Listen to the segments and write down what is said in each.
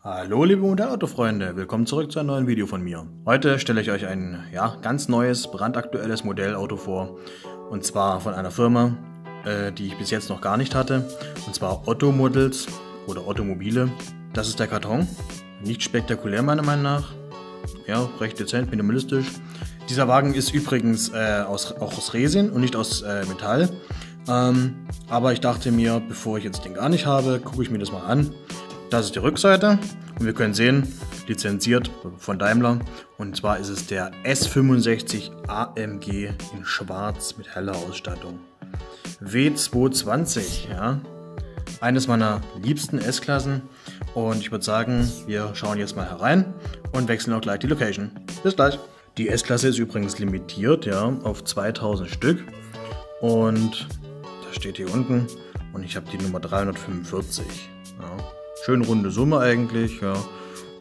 Hallo liebe Modellautofreunde, willkommen zurück zu einem neuen Video von mir. Heute stelle ich euch ein ganz neues, brandaktuelles Modellauto vor. Und zwar von einer Firma, die ich bis jetzt noch gar nicht hatte. Und zwar Otto Models oder Ottomobile. Das ist der Karton. Nicht spektakulär meiner Meinung nach. Ja, recht dezent, minimalistisch. Dieser Wagen ist übrigens auch aus Resin und nicht aus Metall. Aber ich dachte mir, bevor ich jetzt den gar nicht habe, gucke ich mir das mal an. Das ist die Rückseite und wir können sehen, lizenziert von Daimler, und zwar ist es der S65 AMG in schwarz mit heller Ausstattung. W220, ja, eines meiner liebsten S-Klassen, und ich würde sagen, wir schauen jetzt mal herein und wechseln auch gleich die Location. Bis gleich. Die S-Klasse ist übrigens limitiert, ja, auf 2000 Stück, und das steht hier unten, und ich habe die Nummer 345, ja. Schön runde Summe eigentlich, ja,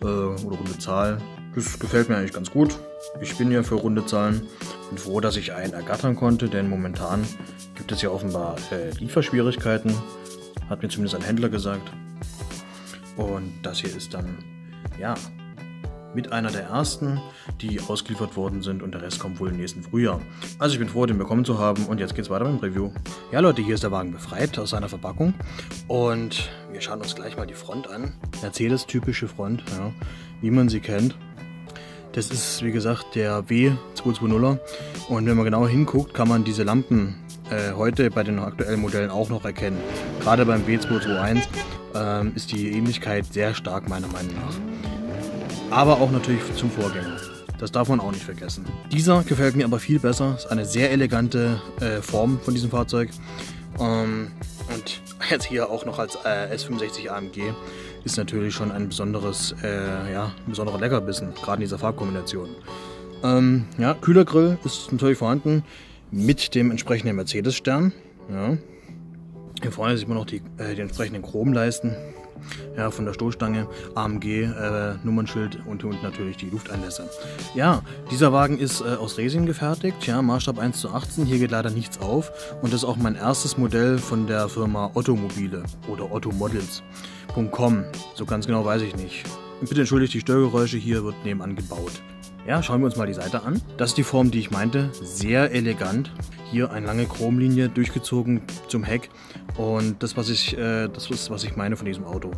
oder runde Zahl. Das gefällt mir eigentlich ganz gut. Ich bin ja für runde Zahlen. Bin froh, dass ich einen ergattern konnte, denn momentan gibt es ja offenbar Lieferschwierigkeiten. Hat mir zumindest ein Händler gesagt. Und das hier ist dann, ja, mit einer der ersten, die ausgeliefert worden sind, und der Rest kommt wohl im nächsten Frühjahr. Also ich bin froh, den bekommen zu haben, und jetzt geht's weiter mit dem Review. Ja Leute, hier ist der Wagen befreit aus seiner Verpackung und wir schauen uns gleich mal die Front an. Mercedes-typische Front, ja, wie man sie kennt. Das ist wie gesagt der W220er, und wenn man genau hinguckt, kann man diese Lampen heute bei den aktuellen Modellen auch noch erkennen. Gerade beim W221 ist die Ähnlichkeit sehr stark meiner Meinung nach. Aber auch natürlich zum Vorgänger. Das darf man auch nicht vergessen. Dieser gefällt mir aber viel besser. Ist eine sehr elegante Form von diesem Fahrzeug. Und jetzt hier auch noch als S65 AMG ist natürlich schon ein besonderes, ein besonderer Leckerbissen, gerade in dieser Farbkombination. Ja, Kühlergrill ist natürlich vorhanden mit dem entsprechenden Mercedes-Stern. Ja. Hier vorne sieht man noch die entsprechenden Chromleisten. Ja, von der Stoßstange, AMG, Nummernschild und natürlich die Lufteinlässe. Ja, dieser Wagen ist aus Resin gefertigt, ja, Maßstab 1:18, hier geht leider nichts auf, und das ist auch mein erstes Modell von der Firma Ottomobile oder Ottomodels.com, so ganz genau weiß ich nicht. Bitte entschuldigt die Störgeräusche, hier wird nebenan gebaut. Ja, schauen wir uns mal die Seite an. Das ist die Form, die ich meinte, sehr elegant. Hier eine lange Chromlinie durchgezogen zum Heck, und das ist, was ich meine von diesem Auto.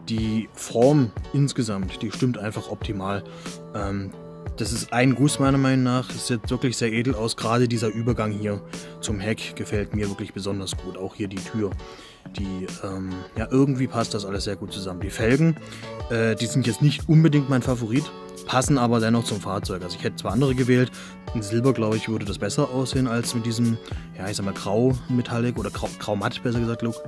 Die Form insgesamt, die stimmt einfach optimal. Das ist ein Guss meiner Meinung nach. Es sieht wirklich sehr edel aus. Gerade dieser Übergang hier zum Heck gefällt mir wirklich besonders gut. Auch hier die Tür. Ja, irgendwie passt das alles sehr gut zusammen. Die Felgen, die sind jetzt nicht unbedingt mein Favorit, passen aber dennoch zum Fahrzeug. Also ich hätte zwar andere gewählt. In Silber, glaube ich, würde das besser aussehen als mit diesem, ja, ich sag mal, Grau-Metallic oder Grau-Matt, besser gesagt, Look.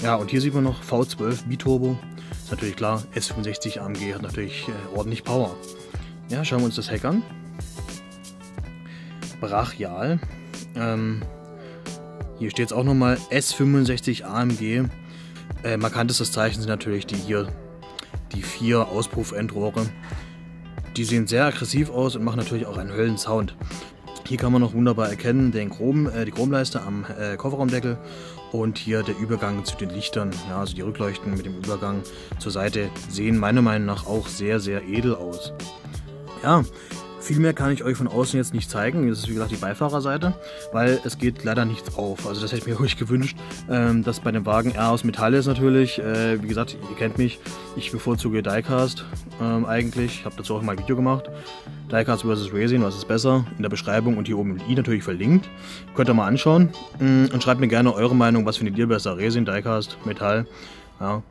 Ja, und hier sieht man noch V12 Biturbo. Ist natürlich klar, S65 AMG hat natürlich ordentlich Power. Ja, schauen wir uns das Heck an. Brachial. Hier steht es auch nochmal S65 AMG. Markantestes Zeichen sind natürlich die 4 Auspuffendrohre. Die sehen sehr aggressiv aus und machen natürlich auch einen Höllensound. Hier kann man noch wunderbar erkennen die Chromleiste am Kofferraumdeckel, und hier der Übergang zu den Lichtern. Ja, also die Rückleuchten mit dem Übergang zur Seite sehen meiner Meinung nach auch sehr, sehr edel aus. Ja, viel mehr kann ich euch von außen jetzt nicht zeigen. Das ist wie gesagt die Beifahrerseite, weil es geht leider nichts auf. Also das hätte ich mir ruhig gewünscht, dass bei dem Wagen aus Metall ist natürlich. Wie gesagt, ihr kennt mich, ich bevorzuge Diecast eigentlich. Ich habe dazu auch mal ein Video gemacht. Diecast vs. Resin, was ist besser? In der Beschreibung und hier oben im i natürlich verlinkt. Könnt ihr mal anschauen und schreibt mir gerne eure Meinung. Was findet ihr besser? Resin, Diecast, Metall? Ja.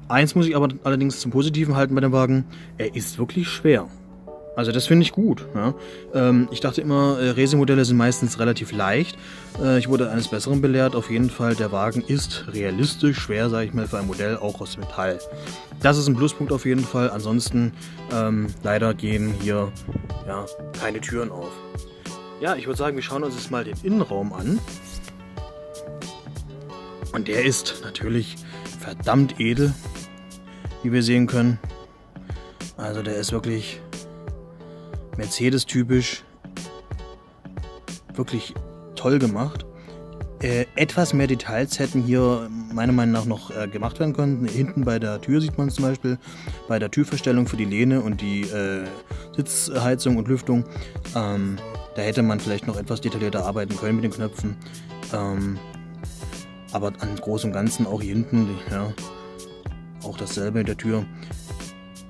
Eins muss ich aber allerdings zum Positiven halten bei dem Wagen. Er ist wirklich schwer. Also das finde ich gut. Ja. Ich dachte immer, Resin-Modelle sind meistens relativ leicht. Ich wurde eines Besseren belehrt. Auf jeden Fall, der Wagen ist realistisch schwer, sage ich mal, für ein Modell auch aus Metall. Das ist ein Pluspunkt auf jeden Fall. Ansonsten leider gehen hier ja keine Türen auf. Ja, ich würde sagen, wir schauen uns jetzt mal den Innenraum an. Und der ist natürlich verdammt edel, wie wir sehen können. Also der ist wirklich Mercedes-typisch, wirklich toll gemacht. Etwas mehr Details hätten hier meiner Meinung nach noch gemacht werden können. Hinten bei der Tür sieht man es zum Beispiel, bei der Türverstellung für die Lehne und die Sitzheizung und Lüftung. Da hätte man vielleicht noch etwas detaillierter arbeiten können mit den Knöpfen. Aber an Großen und Ganzen auch hier hinten, ja, auch dasselbe in der Tür,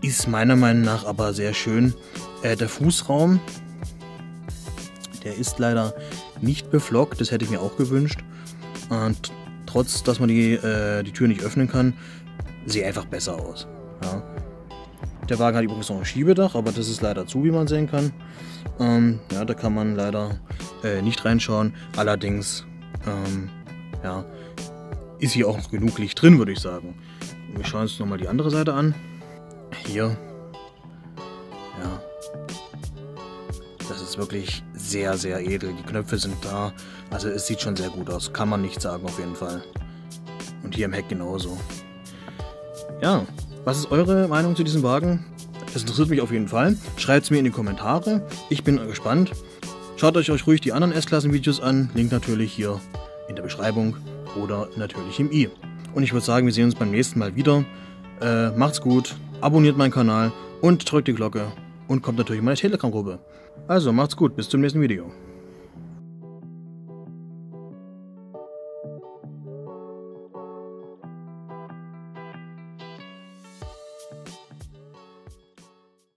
ist meiner Meinung nach aber sehr schön. Der Fußraum, der ist leider nicht beflockt, das hätte ich mir auch gewünscht. Und trotz, dass man die Tür nicht öffnen kann, sieht einfach besser aus. Ja. Der Wagen hat übrigens noch ein Schiebedach, aber das ist leider zu, wie man sehen kann. Ja, da kann man leider nicht reinschauen. Allerdings ja, ist hier auch noch genug Licht drin, würde ich sagen. Wir schauen uns nochmal die andere Seite an. Hier. Ja. Das ist wirklich sehr, sehr edel. Die Knöpfe sind da. Also es sieht schon sehr gut aus. Kann man nicht sagen auf jeden Fall. Und hier im Heck genauso. Ja, was ist eure Meinung zu diesem Wagen? Das interessiert mich auf jeden Fall. Schreibt es mir in die Kommentare. Ich bin gespannt. Schaut euch ruhig die anderen S-Klassen-Videos an. Link natürlich hier in der Beschreibung oder natürlich im i. Und ich würde sagen, wir sehen uns beim nächsten Mal wieder. Macht's gut, abonniert meinen Kanal und drückt die Glocke und kommt natürlich in meine Telegram-Gruppe. Also macht's gut, bis zum nächsten Video.